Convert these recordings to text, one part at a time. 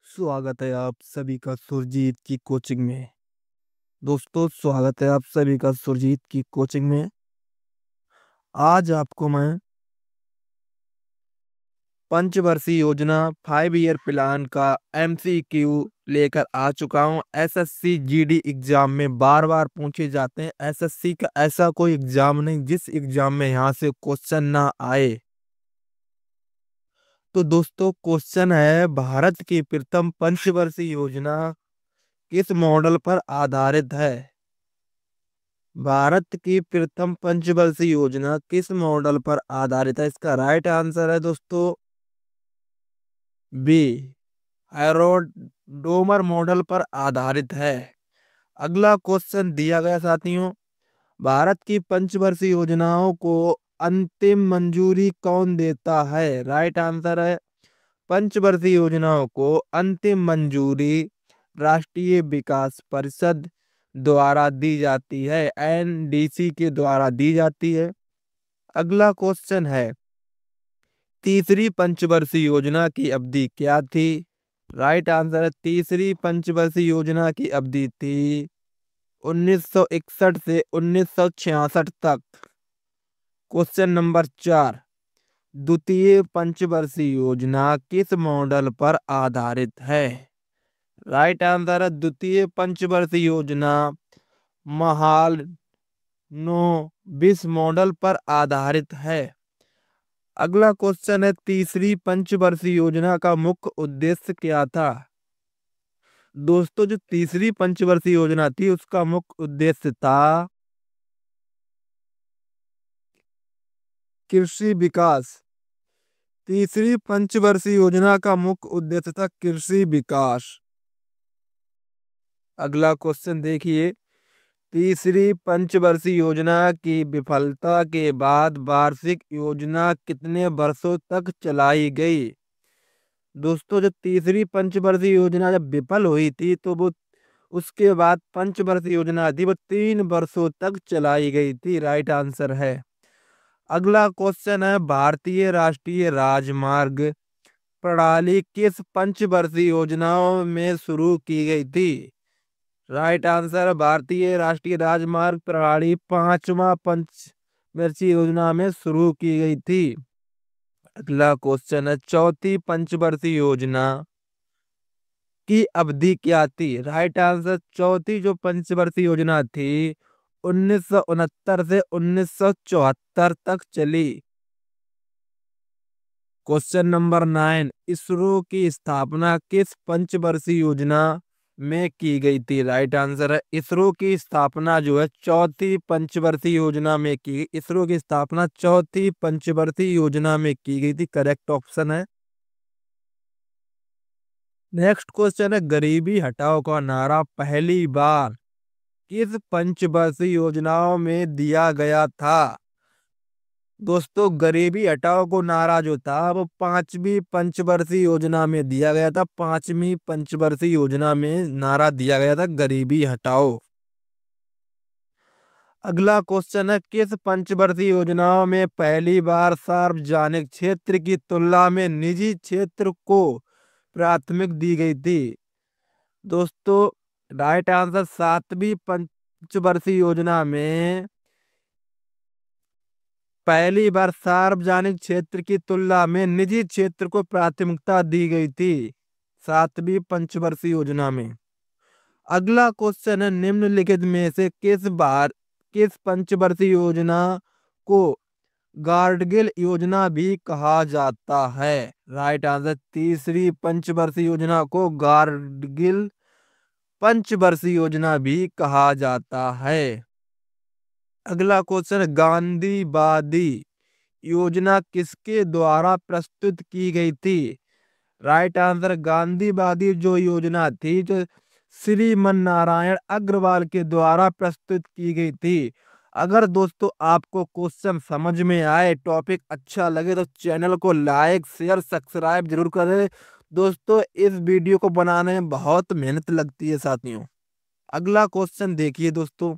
स्वागत है आप सभी का सुरजीत की कोचिंग में। दोस्तों, स्वागत है आप सभी का सुरजीत की कोचिंग में। आज आपको मैं पंचवर्षीय योजना 5 ईयर प्लान का एमसीक्यू लेकर आ चुका हूं। एसएससी जीडी एग्जाम में बार बार पूछे जाते हैं। एसएससी का ऐसा कोई एग्जाम नहीं जिस एग्जाम में यहाँ से क्वेश्चन ना आए। तो दोस्तों, क्वेश्चन है, भारत की प्रथम पंचवर्षीय योजना किस मॉडल पर आधारित है? भारत की प्रथम पंचवर्षीय योजना किस मॉडल पर आधारित है? इसका राइट आंसर है दोस्तों बी, एरोडोमर मॉडल पर आधारित है। अगला क्वेश्चन दिया गया साथियों, भारत की पंचवर्षीय योजनाओं को अंतिम मंजूरी कौन देता है? राइट आंसर है, पंचवर्षीय योजनाओं को अंतिम मंजूरी राष्ट्रीय विकास परिषद द्वारा दी जाती है, एनडीसी के द्वारा दी जाती है। अगला क्वेश्चन है, तीसरी पंचवर्षीय योजना की अवधि क्या थी? राइट आंसर है, तीसरी पंचवर्षीय योजना की अवधि थी 1961 से 1966 तक। क्वेश्चन नंबर 4, द्वितीय पंचवर्षीय योजना किस मॉडल पर आधारित है? राइट आंसर है, द्वितीय पंचवर्षीय योजना महालनोबिस मॉडल पर आधारित है। अगला क्वेश्चन है, तीसरी पंचवर्षीय योजना का मुख्य उद्देश्य क्या था? दोस्तों, जो तीसरी पंचवर्षीय योजना थी उसका मुख्य उद्देश्य था कृषि विकास। तीसरी पंचवर्षीय योजना का मुख्य उद्देश्य था कृषि विकास। अगला क्वेश्चन देखिए, तीसरी पंचवर्षीय योजना की विफलता के बाद वार्षिक योजना कितने वर्षों तक चलाई गई? दोस्तों, जब तीसरी पंचवर्षीय योजना जब विफल हुई थी तो वो उसके बाद पंचवर्षीय योजना थी वो 3 वर्षों तक चलाई गई थी। राइट आंसर है। अगला क्वेश्चन है, भारतीय राष्ट्रीय राजमार्ग प्रणाली किस पंचवर्षीय योजनाओं में शुरू की गई थी? राइट आंसर, भारतीय राष्ट्रीय राजमार्ग प्रणाली 5वां पंचवर्षीय योजना में शुरू की गई थी। अगला क्वेश्चन है, चौथी पंचवर्षीय योजना की अवधि क्या थी? राइट आंसर, चौथी जो पंचवर्षीय योजना थी 1969 से 1974 तक चली। क्वेश्चन नंबर 9, इसरो की स्थापना किस पंचवर्षीय योजना में की गई थी? राइट आंसर है, इसरो की स्थापना जो है चौथी पंचवर्षीय योजना में की गई। इसरो की स्थापना चौथी पंचवर्षीय योजना में की गई थी। करेक्ट ऑप्शन है। नेक्स्ट क्वेश्चन है, गरीबी हटाओ का नारा पहली बार किस पंचवर्षीय योजनाओं में दिया गया था? दोस्तों, गरीबी हटाओ को नारा जो था वो 5वीं पंचवर्षीय योजना में दिया गया था। 5वीं पंचवर्षीय योजना में नारा दिया गया था गरीबी हटाओ। अगला क्वेश्चन है, किस पंचवर्षीय योजनाओं में पहली बार सार्वजनिक क्षेत्र की तुलना में निजी क्षेत्र को प्राथमिक दी गई थी? दोस्तों, राइट आंसर, 7वीं पंचवर्षीय योजना में पहली बार सार्वजनिक क्षेत्र की तुलना में निजी क्षेत्र को प्राथमिकता दी गई थी 7वीं पंचवर्षीय योजना में। अगला क्वेश्चन है, निम्नलिखित में से किस पंचवर्षीय योजना को गार्डगिल योजना भी कहा जाता है? राइट आंसर, तीसरी पंचवर्षीय योजना को गार्डगिल पंचवर्षीय योजना भी कहा जाता है। अगला क्वेश्चन, गांधीवादी योजना किसके द्वारा प्रस्तुत की गई थी? राइट आंसर, गांधीवादी जो योजना थी जो श्रीमन नारायण अग्रवाल के द्वारा प्रस्तुत की गई थी। अगर दोस्तों आपको क्वेश्चन समझ में आए, टॉपिक अच्छा लगे तो चैनल को लाइक शेयर सब्सक्राइब जरूर करें। दोस्तों, इस वीडियो को बनाने में बहुत मेहनत लगती है साथियों। अगला क्वेश्चन देखिए दोस्तों,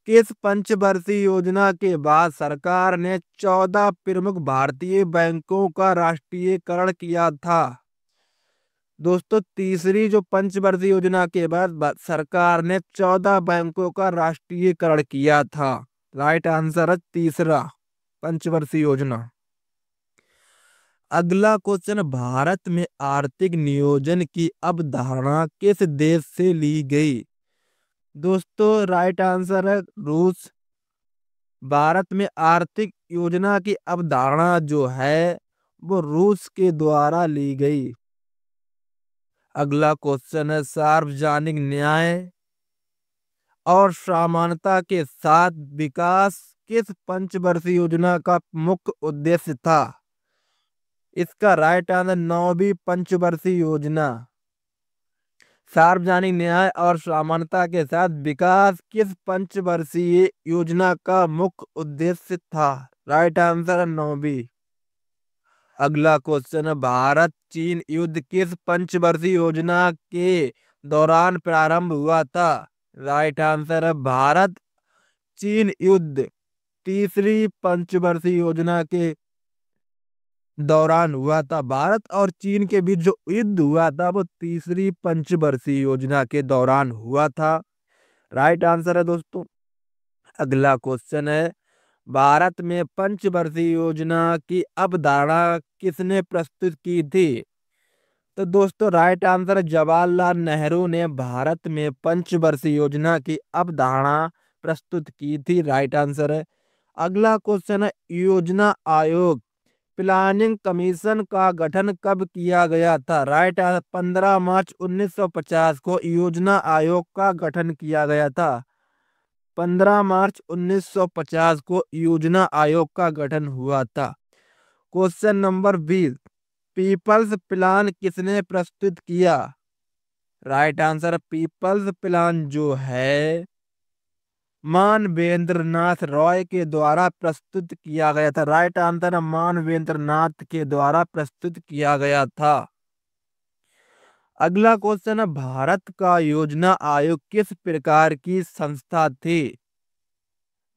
किस पंचवर्षीय योजना के बाद सरकार ने 14 प्रमुख भारतीय बैंकों का राष्ट्रीयकरण किया था? दोस्तों तीसरी जो पंचवर्षीय योजना के बाद सरकार ने 14 बैंकों का राष्ट्रीयकरण किया था। राइट आंसर है तीसरा पंचवर्षीय योजना। अगला क्वेश्चन, भारत में आर्थिक नियोजन की अवधारणा किस देश से ली गई? दोस्तों राइट आंसर है रूस। भारत में आर्थिक योजना की अवधारणा जो है वो रूस के द्वारा ली गई। अगला क्वेश्चन है, सार्वजनिक न्याय और समानता के साथ विकास किस पंचवर्षीय योजना का मुख्य उद्देश्य था? इसका राइट आंसर 9वीं पंचवर्षीय योजना। सार्वजनिक न्याय और समानता के साथ विकास किस पंचवर्षीय योजना का मुख्य उद्देश्य था? राइट आंसर है 9वीं। अगला क्वेश्चन है, भारत चीन युद्ध किस पंचवर्षीय योजना के दौरान प्रारंभ हुआ था? राइट आंसर है भारत चीन युद्ध तीसरी पंचवर्षीय योजना के दौरान हुआ था। भारत और चीन के बीच जो युद्ध हुआ था वो तीसरी पंचवर्षीय योजना के दौरान हुआ था। राइट आंसर है दोस्तों। अगला क्वेश्चन है, भारत में पंचवर्षीय योजना की अवधारणा किसने प्रस्तुत की थी? तो दोस्तों राइट आंसर है जवाहरलाल नेहरू ने भारत में पंचवर्षीय योजना की अवधारणा प्रस्तुत की थी। राइट आंसर है। अगला क्वेश्चन है, योजना आयोग प्लानिंग कमीशन का गठन कब किया गया था? राइट आंसर 15 मार्च 1950 को योजना आयोग का गठन किया गया था। 15 मार्च 1950 को योजना आयोग का गठन हुआ था। क्वेश्चन नंबर 20, पीपल्स प्लान किसने प्रस्तुत किया? राइट आंसर, पीपल्स प्लान जो है मानवेंद्र नाथ रॉय के द्वारा प्रस्तुत किया गया था। राइट आंसर मानवेंद्र नाथ के द्वारा प्रस्तुत किया गया था। अगला क्वेश्चन है, भारत का योजना आयोग किस प्रकार की संस्था थी?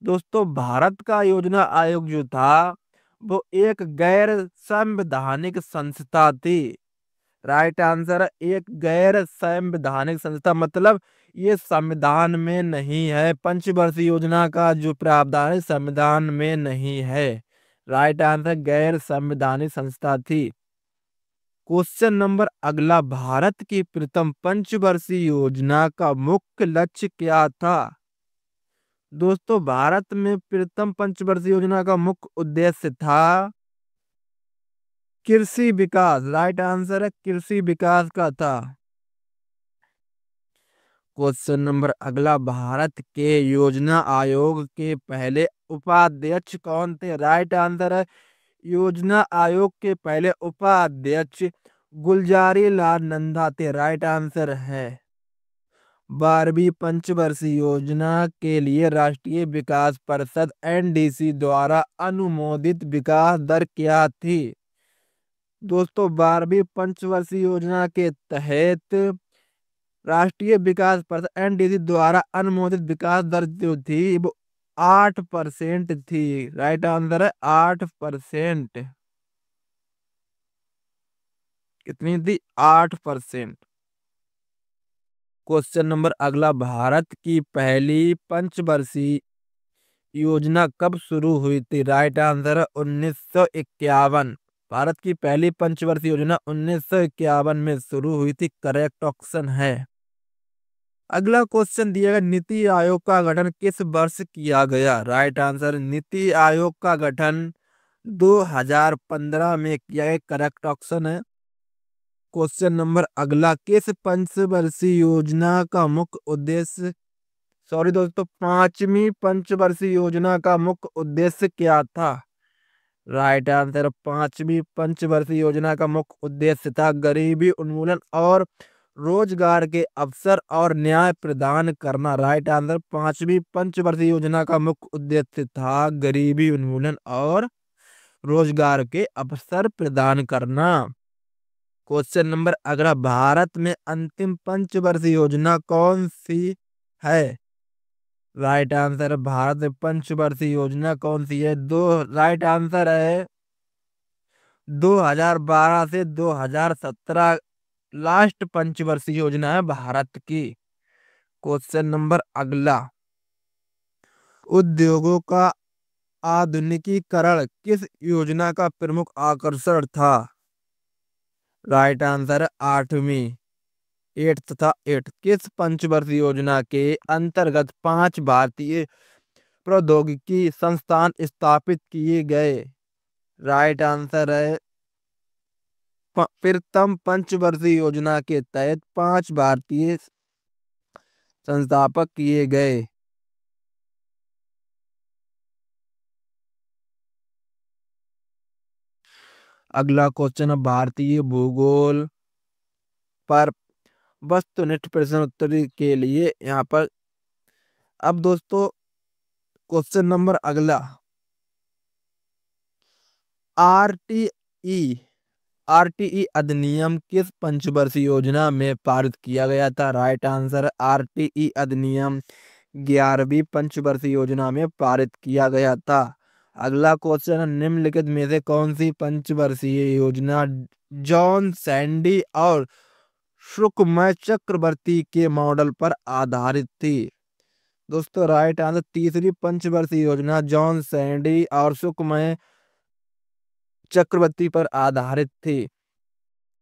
दोस्तों भारत का योजना आयोग जो था वो एक गैर संवैधानिक संस्था थी। राइट आंसर है एक गैर संवैधानिक संस्था, मतलब ये संविधान में नहीं है। पंचवर्षीय योजना का जो प्रावधान है संविधान में नहीं है। राइट आंसर गैर संवैधानिक संस्था थी। क्वेश्चन नंबर अगला, भारत की प्रथम पंचवर्षीय योजना का मुख्य लक्ष्य क्या था? दोस्तों भारत में प्रथम पंचवर्षीय योजना का मुख्य उद्देश्य था कृषि विकास। राइट आंसर है कृषि विकास का था। क्वेश्चन नंबर अगला, भारत के योजना आयोग के पहले उपाध्यक्ष कौन थे? राइट आंसर है योजना आयोग के पहले उपाध्यक्ष गुलजारी लाल नंदा थे। राइट आंसर है। 12वीं पंचवर्षीय योजना के लिए राष्ट्रीय विकास परिषद एनडीसी द्वारा अनुमोदित विकास दर क्या थी? दोस्तों 12वीं पंचवर्षीय योजना के तहत राष्ट्रीय विकास परिषद एनडीसी द्वारा अनुमोदित विकास दर जो थी वो 8% थी। राइट आंसर है 8%। कितनी थी? 8%। क्वेश्चन नंबर अगला, भारत की पहली पंचवर्षीय योजना कब शुरू हुई थी? राइट आंसर है 1951। भारत की पहली पंचवर्षीय योजना 1951 में शुरू हुई थी। करेक्ट ऑप्शन है। अगला क्वेश्चन दिया गया, नीति आयोग का गठन किस वर्ष किया गया? राइट आंसर, नीति आयोग का गठन 2015 में किया गया। करेक्ट ऑप्शन है। क्वेश्चन नंबर अगला, किस पंचवर्षीय योजना का मुख्य उद्देश्य, सॉरी दोस्तों, 5वीं पंचवर्षीय योजना का मुख्य उद्देश्य क्या था? राइट आंसर, 5वीं पंचवर्षीय योजना का मुख्य उद्देश्य था गरीबी उन्मूलन और रोजगार के अवसर और न्याय प्रदान करना। राइट आंसर, 5वीं पंचवर्षीय योजना का मुख्य उद्देश्य था गरीबी उन्मूलन और रोजगार के अवसर प्रदान करना। क्वेश्चन नंबर अगला, भारत में अंतिम पंचवर्षीय योजना कौन सी है? राइट आंसर, भारत में पंचवर्षीय योजना कौन सी है? राइट आंसर है 2012 से 2017 लास्ट पंचवर्षीय योजना है भारत की। क्वेश्चन नंबर अगला, उद्योगों का आधुनिकीकरण किस योजना का प्रमुख आकर्षण था? राइट आंसर है आठवीं, एट तथा एट। किस पंचवर्षीय योजना के अंतर्गत 5 भारतीय प्रौद्योगिकी संस्थान स्थापित किए गए? राइट आंसर है प्रथम पंचवर्षीय योजना के तहत 5 भारतीय संस्थापक किए गए। अगला क्वेश्चन है भारतीय भूगोल पर वस्तुनिष्ठ प्रश्न उत्तर के लिए यहाँ पर। अब दोस्तों क्वेश्चन नंबर अगला, आरटीई आरटीई अधिनियम किस पंचवर्षीय योजना में पारित किया गया था? राइट आंसर, आरटीई अधिनियम 11वीं पंचवर्षीय योजना में पारित किया गया था। अगला क्वेश्चन है, निम्नलिखित में से कौन सी पंचवर्षीय योजना जॉन सैंडी और सुकुमार चक्रवर्ती के मॉडल पर आधारित थी? दोस्तों राइट आंसर, तीसरी पंचवर्षीय योजना जॉन सैंडी और सुकुमार चक्रवर्ती पर आधारित थी।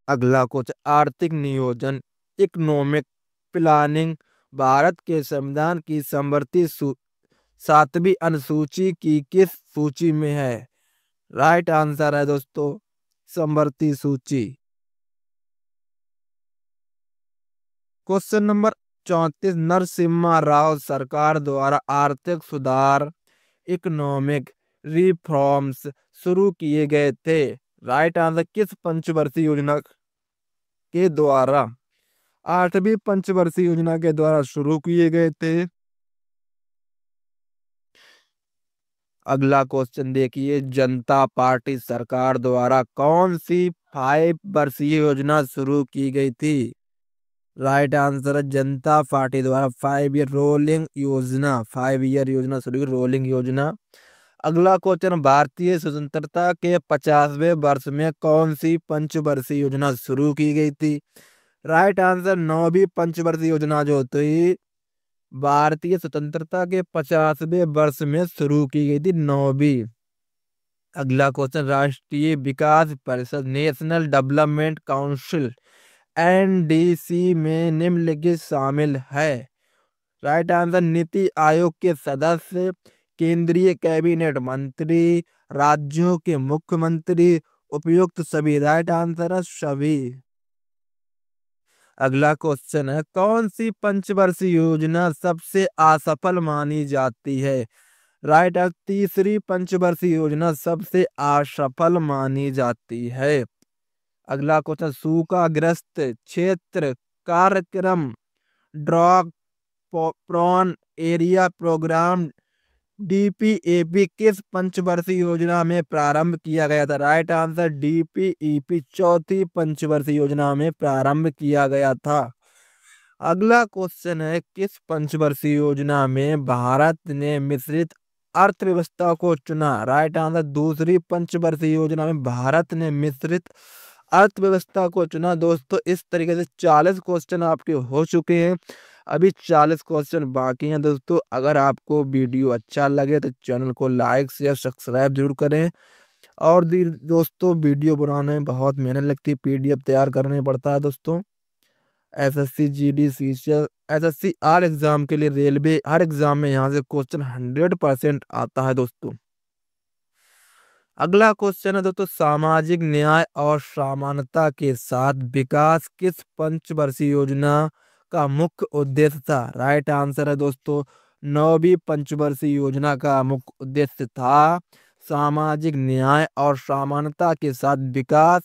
अगला क्वेश्चन, आर्थिक नियोजन इकोनॉमिक प्लानिंग भारत के संविधान की समवर्ती 7वीं अनुसूची की किस सूची में है? राइट आंसर है दोस्तों समवर्ती सूची। क्वेश्चन नंबर 34, नरसिम्हा राव सरकार द्वारा आर्थिक सुधार इकोनॉमिक रिफॉर्म्स शुरू किए गए थे? राइट आंसर, किस पंचवर्षीय योजना के द्वारा? 8वीं पंचवर्षीय योजना के द्वारा शुरू किए गए थे। अगला क्वेश्चन देखिए, जनता पार्टी सरकार द्वारा कौन सी 5 वर्षीय योजना शुरू की गई थी? राइट आंसर है जनता पार्टी द्वारा 5 ईयर रोलिंग योजना, 5 ईयर योजना शुरू की, रोलिंग योजना। अगला क्वेश्चन, भारतीय स्वतंत्रता के 50वें वर्ष में कौन सी पंचवर्षीय योजना शुरू की गई थी? राइट आंसर, 9वीं पंचवर्षीय योजना जो थी भारतीय स्वतंत्रता के 50वें वर्ष में शुरू की गई थी, 9वीं। अगला क्वेश्चन, राष्ट्रीय विकास परिषद नेशनल डेवलपमेंट काउंसिल एनडीसी में निम्नलिखित शामिल है? राइट आंसर, नीति आयोग के सदस्य, केंद्रीय कैबिनेट मंत्री, राज्यों के मुख्यमंत्री, उपयुक्त सभी। राइट आंसर है सभी। अगला क्वेश्चन है, कौन सी पंचवर्षीय योजना सबसे असफल मानी जाती है? राइट आंसर, तीसरी पंचवर्षीय योजना सबसे असफल मानी जाती है। अगला क्वेश्चन, सूखाग्रस्त क्षेत्र कार्यक्रम drought prone area programme DPAP किस पंचवर्षीय योजना में प्रारंभ किया गया था? राइट आंसर, डीपीईपी चौथी पंचवर्षीय योजना में प्रारंभ किया गया था। अगला क्वेश्चन है, किस पंचवर्षीय योजना में भारत ने मिश्रित अर्थव्यवस्था को चुना? राइट आंसर, दूसरी पंचवर्षीय योजना में भारत ने मिश्रित अर्थव्यवस्था को चुना। दोस्तों इस तरीके से 40 क्वेश्चन आपके हो चुके हैं, अभी 40 क्वेश्चन बाकी हैं। दोस्तों अगर आपको वीडियो अच्छा लगे तो चैनल को लाइक शेयर सब्सक्राइब जरूर करें। और दोस्तों वीडियो बनाने में बहुत मेहनत लगती है, पीडीएफ तैयार करने पड़ता है दोस्तों। एसएससी जीडी सीसीएल एसएससी हर एग्जाम के लिए, रेलवे हर एग्जाम में यहाँ से क्वेश्चन 100% आता है दोस्तों। अगला क्वेश्चन है दोस्तों, सामाजिक न्याय और समानता के साथ विकास किस पंचवर्षीय योजना का मुख्य उद्देश्य था? राइट आंसर है दोस्तों 9वीं पंचवर्षीय योजना का मुख्य उद्देश्य था सामाजिक न्याय और समानता के साथ विकास।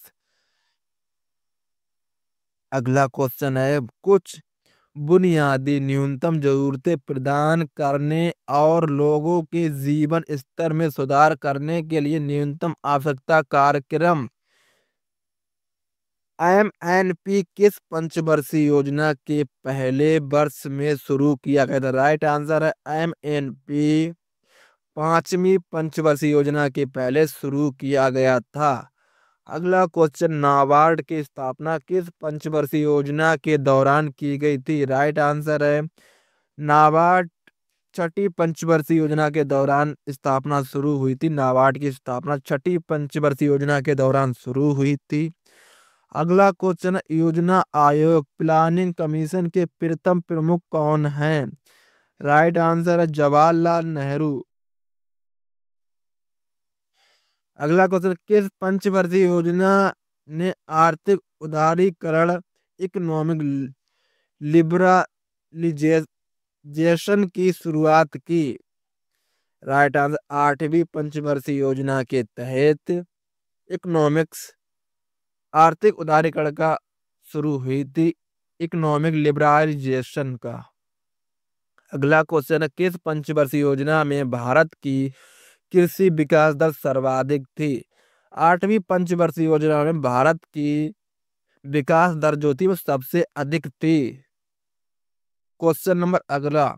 अगला क्वेश्चन है, कुछ बुनियादी न्यूनतम जरूरतें प्रदान करने और लोगों के जीवन स्तर में सुधार करने के लिए न्यूनतम आवश्यकता कार्यक्रम एमएनपी किस पंचवर्षीय योजना के पहले वर्ष में शुरू किया गया था? राइट आंसर है एमएनपी 5वीं पंचवर्षीय योजना के पहले शुरू किया गया था। अगला क्वेश्चन, नाबार्ड की स्थापना किस पंचवर्षीय योजना के दौरान की गई थी? राइट आंसर है नाबार्ड छठी पंचवर्षीय योजना के दौरान स्थापना शुरू हुई थी। नाबार्ड की स्थापना छठी पंचवर्षीय योजना के दौरान शुरू हुई थी। अगला क्वेश्चन, योजना आयोग प्लानिंग कमीशन के प्रथम प्रमुख कौन हैं? राइट आंसर है जवाहरलाल नेहरू। अगला क्वेश्चन, किस पंचवर्षीय योजना ने आर्थिक उदारीकरण इकोनॉमिक लिबरलाइजेशन की शुरुआत की? राइट आंसर आठवीं पंचवर्षीय योजना के तहत इकोनॉमिक्स आर्थिक उदारीकरण का शुरू हुई थी, इकोनॉमिक लिबरलाइजेशन का। अगला क्वेश्चन है, किस पंचवर्षीय योजना में भारत की कृषि विकास दर सर्वाधिक थी? आठवीं पंचवर्षीय योजना में भारत की विकास दर जो थी वो सबसे अधिक थी। क्वेश्चन नंबर अगला,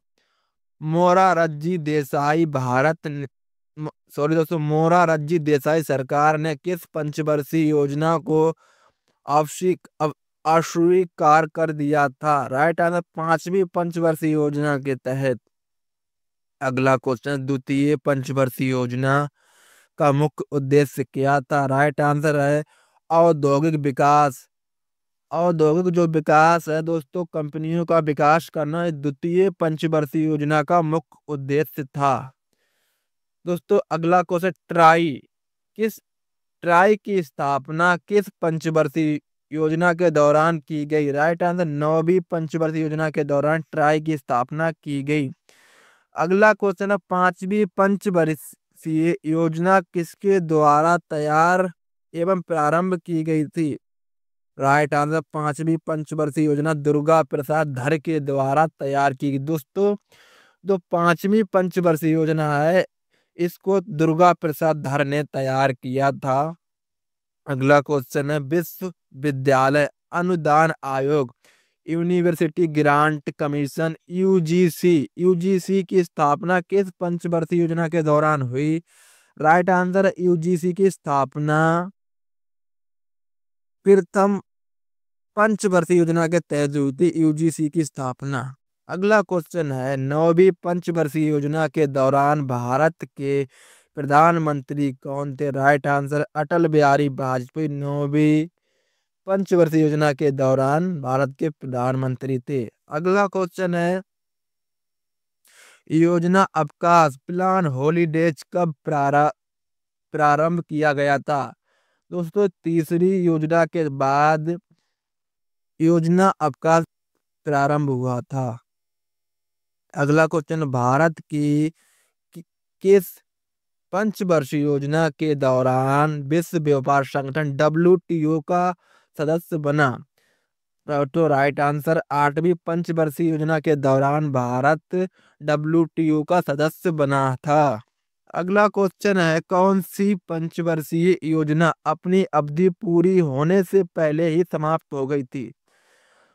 मोरारजी देसाई सॉरी दोस्तों, मोरारजी देसाई सरकार ने किस पंचवर्षीय योजना को अस्वीकार कर दिया था? राइट आंसर पांचवी पंचवर्षीय योजना के तहत। अगला क्वेश्चन, द्वितीय पंचवर्षीय योजना का मुख्य उद्देश्य क्या था? राइट आंसर है औद्योगिक विकास। औद्योगिक जो विकास है दोस्तों, कंपनियों का विकास करना, इस द्वितीय पंचवर्षीय योजना का मुख्य उद्देश्य था। दोस्तों अगला क्वेश्चन, ट्राई की स्थापना किस पंचवर्षीय योजना के दौरान की गई? राइट आंसर नौवीं पंचवर्षीय योजना के दौरान ट्राई की स्थापना की गई। अगला क्वेश्चन है, पांचवी पंचवर्षीय योजना किसके द्वारा तैयार एवं प्रारंभ की गई थी? राइट आंसर पांचवी पंचवर्षीय योजना दुर्गा प्रसाद धर के द्वारा तैयार की गई। दोस्तों जो पांचवी पंचवर्षीय योजना है इसको दुर्गा प्रसाद धर ने तैयार किया था। अगला क्वेश्चन है, विश्वविद्यालय अनुदान आयोग यूनिवर्सिटी ग्रांट कमीशन यूजीसी की स्थापना किस पंचवर्षीय योजना के दौरान हुई? राइट आंसर यूजीसी की स्थापना प्रथम पंचवर्षीय योजना के तहत हुई थी यूजीसी की स्थापना। अगला क्वेश्चन है, नौवीं पंचवर्षीय योजना के दौरान भारत के प्रधानमंत्री कौन थे? राइट आंसर अटल बिहारी वाजपेयी नौवीं पंचवर्षीय योजना के दौरान भारत के प्रधानमंत्री थे। अगला क्वेश्चन है, योजना अवकाश प्लान हॉलीडेज कब प्रारंभ किया गया था? दोस्तों तीसरी योजना के बाद योजना अवकाश प्रारंभ हुआ था। अगला क्वेश्चन, भारत की किस पंचवर्षीय योजना के दौरान विश्व व्यापार संगठन WTO का सदस्य बना? तो राइट आंसर आठवीं पंचवर्षीय योजना के दौरान भारत WTO का सदस्य बना था। अगला क्वेश्चन है, कौन सी पंचवर्षीय योजना अपनी अवधि पूरी होने से पहले ही समाप्त हो गई थी?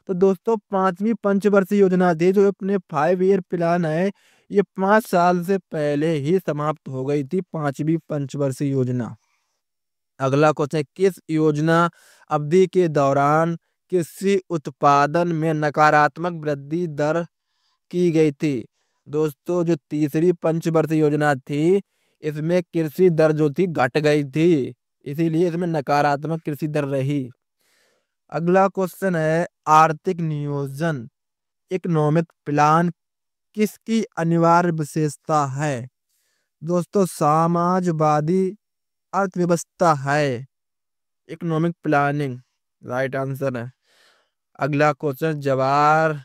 तो दोस्तों पांचवी पंचवर्षीय योजना थी जो अपने 5 ईयर प्लान है, ये 5 साल से पहले ही समाप्त हो गई थी पांचवी पंचवर्षीय योजना। अगला क्वेश्चन, किस योजना अवधि के दौरान कृषि उत्पादन में नकारात्मक वृद्धि दर की गई थी? दोस्तों जो तीसरी पंचवर्षीय योजना थी इसमें कृषि दर जो थी घट गई थी, इसीलिए इसमें नकारात्मक कृषि दर रही। अगला क्वेश्चन है, आर्थिक नियोजन इकोनॉमिक प्लान किसकी अनिवार्य विशेषता है? दोस्तों समाजवादी अर्थव्यवस्था है इकोनॉमिक प्लानिंग, राइट आंसर है। अगला क्वेश्चन, जवाहर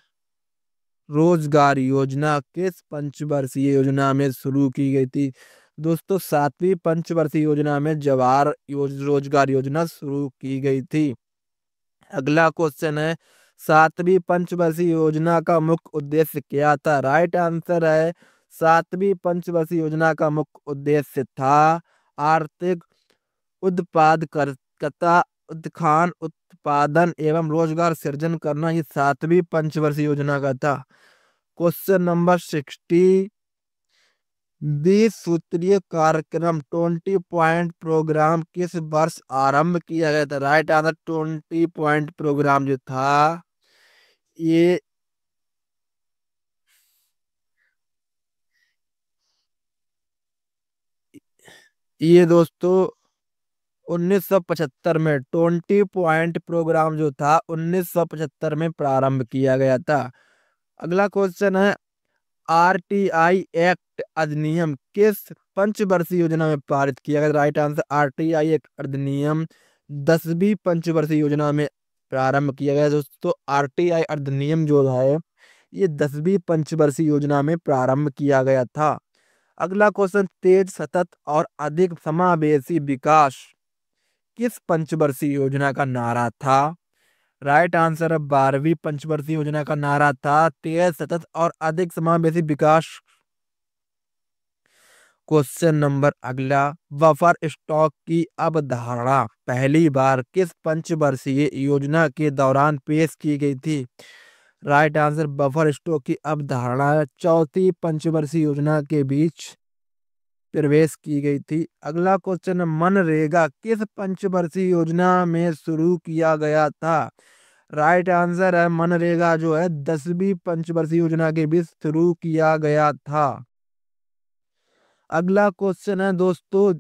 रोजगार योजना किस पंचवर्षीय योजना में शुरू की गई थी? दोस्तों सातवीं पंचवर्षीय योजना में जवाहर रोजगार योजना शुरू की गई थी। अगला क्वेश्चन है, सातवीं पंचवर्षीय योजना का मुख्य उद्देश्य क्या था? राइट आंसर है सातवीं पंचवर्षीय योजना का मुख्य उद्देश्य था आर्थिक उत्पादकता उत्थान उत्पादन एवं रोजगार सृजन करना, ये सातवीं पंचवर्षीय योजना का था। क्वेश्चन नंबर 60, बीस सूत्रीय कार्यक्रम 20 पॉइंट प्रोग्राम किस वर्ष आरंभ किया गया था? राइट आंसर 20 पॉइंट प्रोग्राम जो था ये ये दोस्तों 1975 में 20 पॉइंट प्रोग्राम जो था 1975 में प्रारंभ किया गया था। अगला क्वेश्चन है आरटीआई एक्ट अधिनियम किस पंचवर्षीय योजना में पारित किया गया? राइट आंसर आरटीआई एक्ट अधिनियम 10वीं पंचवर्षीय योजना में प्रारंभ किया गया। दोस्तों आरटीआई अधिनियम जो है ये 10वीं पंचवर्षीय योजना में प्रारंभ किया गया था। अगला क्वेश्चन तेज सतत और अधिक समावेशी विकास किस पंचवर्षीय योजना का नारा था? राइट आंसर है 12वीं पंचवर्षीय योजना का नारा था तेज सतत और अधिक समावेशी विकास। क्वेश्चन नंबर अगला बफर स्टॉक की अवधारणा पहली बार किस पंचवर्षीय योजना के दौरान पेश की गई थी? राइट आंसर बफर स्टॉक की अवधारणा चौथी पंचवर्षीय योजना के बीच प्रवेश की गई थी। अगला क्वेश्चन मनरेगा किस पंचवर्षीय योजना में शुरू किया गया था? राइट आंसर है मनरेगा जो है 10वीं पंचवर्षीय योजना के बीच शुरू किया गया था। अगला क्वेश्चन है दोस्तों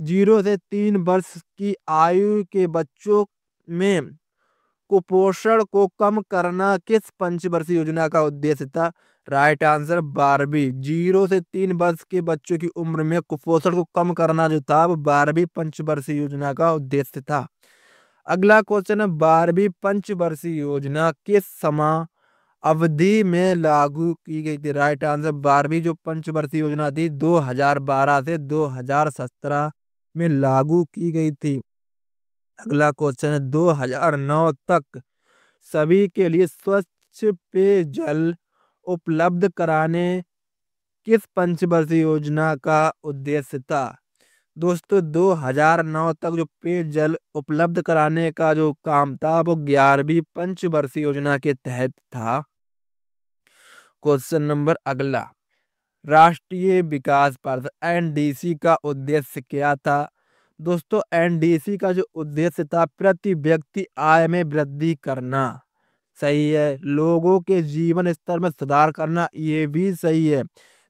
0 से 3 वर्ष की आयु के बच्चों में कुपोषण को कम करना किस पंचवर्षीय योजना का उद्देश्य था? राइट आंसर 12वीं 0 से 3 वर्ष के बच्चों की उम्र में कुपोषण को कम करना जो था वो 12वीं पंचवर्षीय योजना का उद्देश्य था। अगला क्वेश्चन है 12वीं पंचवर्षीय योजना किस समय अवधि में लागू की गई थी? राइट आंसर 12वीं जो पंचवर्षीय योजना थी 2012 से 2017 में लागू की गई थी। अगला क्वेश्चन है 2009 तक सभी के लिए स्वच्छ पेयजल उपलब्ध कराने किस पंचवर्षीय योजना का उद्देश्य था? दोस्तों 2009 तक जो पेयजल उपलब्ध कराने का जो काम था वो 11वीं पंचवर्षीय योजना के तहत था। क्वेश्चन नंबर अगला राष्ट्रीय विकास पार्षद एनडीसी का उद्देश्य क्या था? दोस्तों एनडीसी का जो उद्देश्य था प्रति व्यक्ति आय में वृद्धि करना सही है, लोगों के जीवन स्तर में सुधार करना ये भी सही है,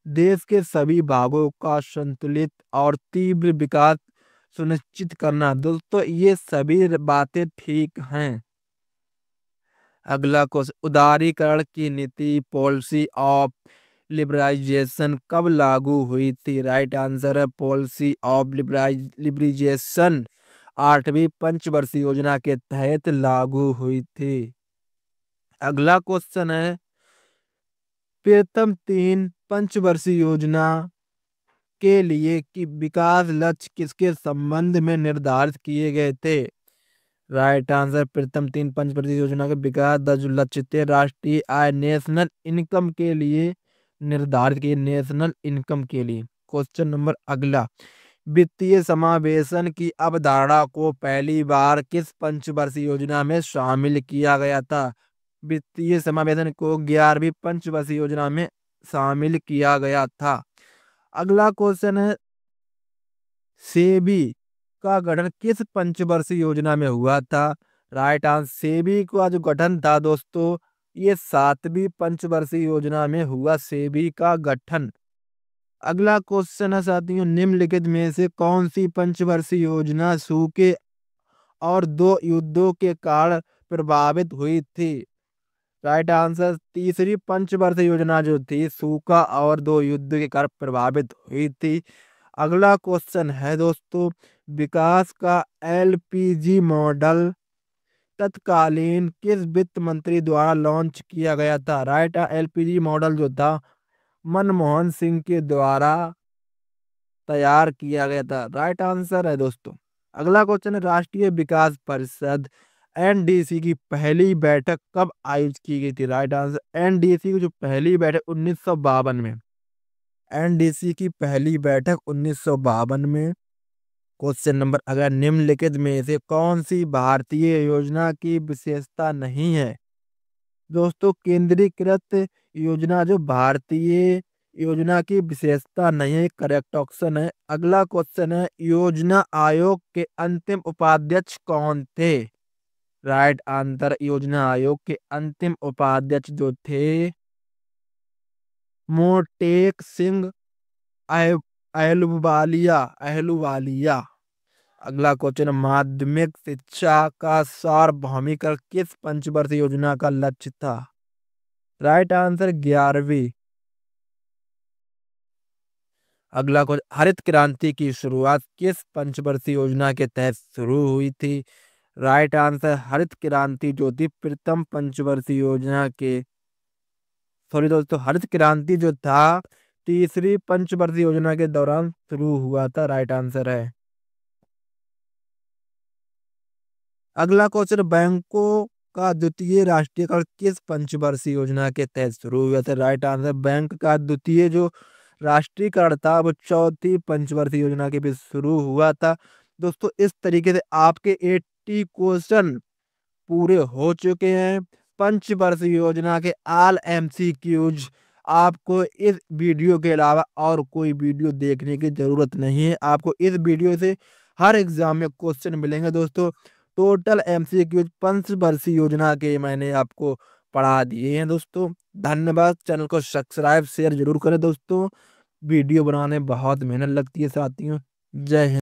देश के सभी भागों का संतुलित और तीव्र विकास सुनिश्चित करना दोस्तों ये सभी बातें ठीक हैं। अगला क्वेश्चन उदारीकरण की नीति पॉलिसी ऑफ लिबरलाइजेशन कब लागू हुई थी? राइट आंसर है पॉलिसी ऑफ लिबरलाइजेशन 8वीं पंचवर्षीय योजना के तहत लागू हुई थी। अगला क्वेश्चन है प्रथम 3 पंचवर्षीय योजना के लिए कि विकास लक्ष्य किसके संबंध में निर्धारित किए गए थे? राइट आंसर प्रथम 3 पंचवर्षीय योजना के विकास जो लक्ष्य थे राष्ट्रीय आय नेशनल इनकम के लिए निर्धारित किए नेशनल इनकम के लिए। क्वेश्चन नंबर अगला वित्तीय समावेशन की अवधारणा को पहली बार किस पंचवर्षीय योजना में शामिल किया गया था? वित्तीय समावेशन को 11वीं पंचवर्षीय योजना में शामिल किया गया था। अगला क्वेश्चन है सेबी का गठन किस पंचवर्षीय योजना में हुआ था? राइट आंसर सेबी का जो गठन था दोस्तों ये 7वीं पंचवर्षीय योजना में हुआ सेबी का गठन। अगला क्वेश्चन है साथियों निम्नलिखित में से कौन सी पंचवर्षीय योजना सूखे और 2 युद्धों के कारण प्रभावित हुई थी? राइट आंसर तीसरी पंचवर्षीय योजना जो थी सूखा और 2 युद्ध के कारण प्रभावित हुई थी। अगला क्वेश्चन है दोस्तों विकास का एलपीजी मॉडल तत्कालीन किस वित्त मंत्री द्वारा लॉन्च किया गया था? राइट एलपीजी मॉडल जो था मनमोहन सिंह के द्वारा तैयार किया गया था। राइट आंसर है दोस्तों। अगला क्वेश्चन है राष्ट्रीय विकास परिषद एनडीसी की पहली बैठक कब आयोजित की गई थी? राइट आंसर एनडीसी की जो पहली बैठक 1952 में एनडीसी की पहली बैठक 1952 में। क्वेश्चन नंबर अगर निम्नलिखित में से कौन सी भारतीय योजना की विशेषता नहीं है? दोस्तों केंद्रीकृत योजना जो भारतीय योजना की विशेषता नहीं है, करेक्ट ऑप्शन है। अगला क्वेश्चन है, योजना आयोग के अंतिम उपाध्यक्ष कौन थे? राइट आंसर, योजना आयोग के अंतिम उपाध्यक्ष जो थे मोटेक सिंह अह- अहलुवालिया। अगला क्वेश्चन, माध्यमिक शिक्षा का सार्वभौमिकरण किस पंचवर्षीय योजना का लक्ष्य था? राइट आंसर, 11वीं। अगला क्वेश्चन, हरित क्रांति की शुरुआत किस पंचवर्षीय योजना के तहत शुरू हुई थी? राइट आंसर, हरित क्रांति जो थी प्रथम पंचवर्षीय योजना के, सॉरी दोस्तों, हरित क्रांति जो था तीसरी पंचवर्षीय योजना के दौरान शुरू हुआ था। राइट आंसर है। अगला क्वेश्चन, बैंकों का द्वितीय राष्ट्रीयकरण किस पंचवर्षीय योजना के तहत शुरू हुआ था? राइट आंसर, बैंक का द्वितीय जो राष्ट्रीयकरण था वो चौथी पंचवर्षीय योजना के भी शुरू हुआ था। दोस्तों इस तरीके से आपके 80 क्वेश्चन पूरे हो चुके हैं पंचवर्षीय योजना के ऑल एमसीक्यूज। आपको इस वीडियो के अलावा और कोई वीडियो देखने की जरूरत नहीं है, आपको इस वीडियो से हर एग्जाम में क्वेश्चन मिलेंगे दोस्तों। टोटल एमसीक्यूज पंचवर्षीय योजना के मैंने आपको पढ़ा दिए हैं दोस्तों। धन्यवाद। चैनल को सब्सक्राइब शेयर जरूर करें दोस्तों, वीडियो बनाने में बहुत मेहनत लगती है साथियों। जय हिंद।